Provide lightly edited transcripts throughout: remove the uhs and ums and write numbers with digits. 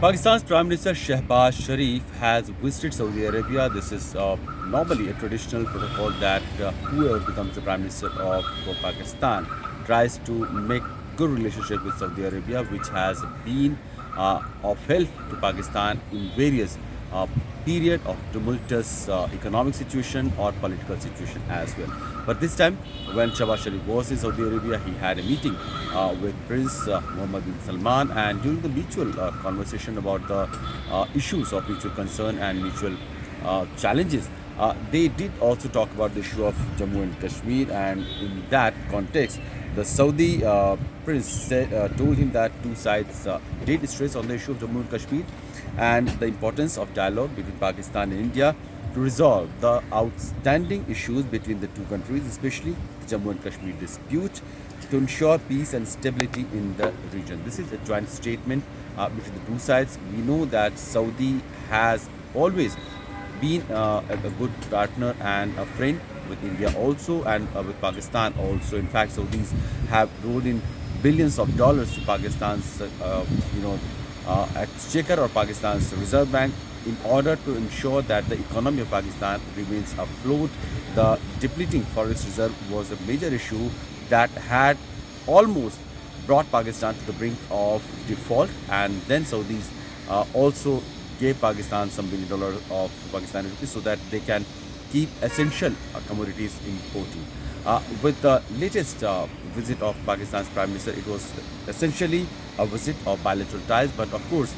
Pakistan's Prime Minister Shehbaz Sharif has visited Saudi Arabia. This is normally a traditional protocol that whoever becomes the Prime Minister of Pakistan tries to make good relationship with Saudi Arabia, which has been of help to Pakistan in various uh, period of tumultuous economic situation or political situation as well. But this time, when Shehbaz Sharif was in Saudi Arabia, he had a meeting with Prince Mohammed bin Salman, and during the mutual conversation about the issues of mutual concern and mutual challenges, they did also talk about the issue of Jammu and Kashmir, and in that context, the Saudi prince told him that two sides did stress on the issue of Jammu and Kashmir and the importance of dialogue between Pakistan and India to resolve the outstanding issues between the two countries, especially the Jammu and Kashmir dispute, to ensure peace and stability in the region. This is a joint statement between the two sides. We know that Saudi has always been a good partner and a friend with India also, and with Pakistan also. In fact, Saudis have rolled in billions of dollars to Pakistan's exchequer or Pakistan's Reserve Bank in order to ensure that the economy of Pakistan remains afloat. The depleting forex reserve was a major issue that had almost brought Pakistan to the brink of default, and then Saudis also gave Pakistan some $1 billion of Pakistani rupees so that they can keep essential commodities importing. With the latest visit of Pakistan's Prime Minister, it was essentially a visit of bilateral ties. But of course,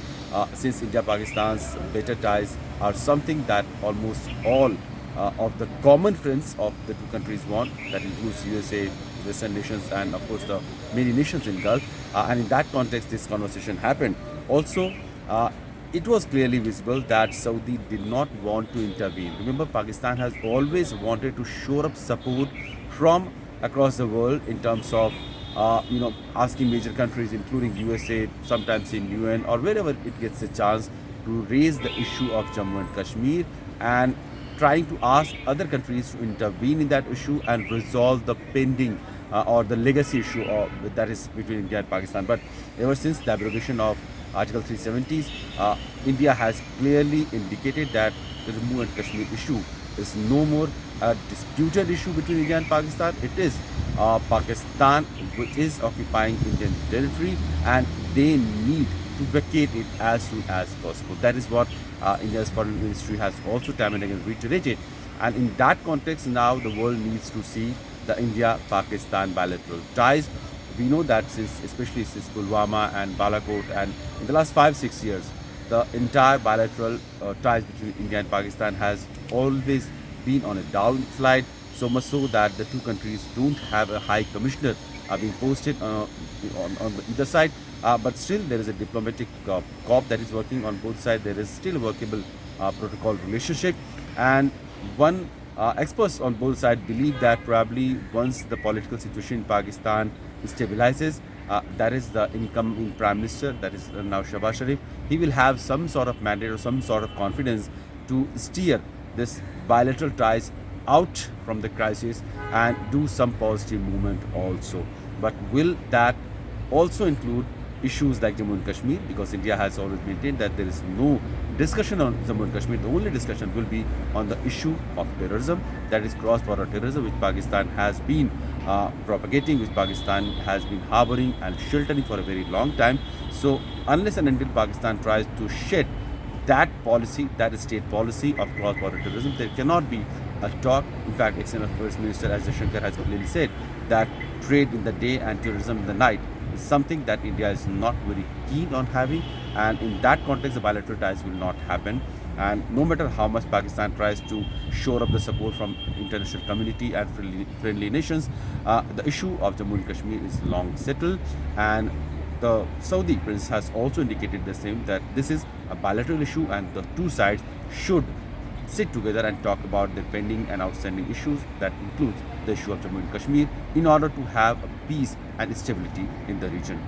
since India-Pakistan's better ties are something that almost all of the common friends of the two countries want, that includes USA, Western nations, and of course the many nations in Gulf. And in that context, this conversation happened. Also, it was clearly visible that Saudi did not want to intervene. Remember, Pakistan has always wanted to shore up support from across the world in terms of asking major countries, including USA, sometimes in UN or wherever it gets a chance, to raise the issue of Jammu and Kashmir, and trying to ask other countries to intervene in that issue and resolve the pending or the legacy issue that is between India and Pakistan. But ever since the abrogation of Article 370s, India has clearly indicated that the Jammu and Kashmir issue is no more a disputed issue between India and Pakistan. It is Pakistan which is occupying Indian territory, and they need to vacate it as soon as possible. That is what India's foreign ministry has also time and again reiterated. And in that context, now the world needs to see the India-Pakistan bilateral ties. We know that especially since Pulwama and Balakot, and in the last 5-6 years, the entire bilateral ties between India and Pakistan has always been on a downslide, so much so that the two countries don't have a high commissioner being posted on either side. But still, there is a diplomatic corps that is working on both sides. There is still a workable protocol relationship, and one experts on both sides believe that probably once the political situation in Pakistan stabilizes, that is the incoming Prime Minister, that is now Shehbaz Sharif, he will have some sort of mandate or some sort of confidence to steer this bilateral ties out from the crisis and do some positive movement also. But will that also include issues like Jammu and Kashmir? Because India has always maintained that there is no discussion on Jammu and Kashmir. The only discussion will be on the issue of terrorism, that is cross-border terrorism, which Pakistan has been propagating, which Pakistan has been harboring and sheltering for a very long time. So unless and until Pakistan tries to shed that policy, that state policy of cross-border terrorism, there cannot be a talk. In fact, external First Minister S. Jaishankar has clearly said that trade in the day and terrorism in the night is something that India is not very keen on having, and in that context, the bilateral ties will not happen. And no matter how much Pakistan tries to shore up the support from international community and friendly nations, the issue of Jammu and Kashmir is long settled, and the Saudi prince has also indicated the same, that this is a bilateral issue and the two sides should sit together and talk about their pending and outstanding issues, that includes the issue of Jammu and Kashmir, in order to have peace and stability in the region.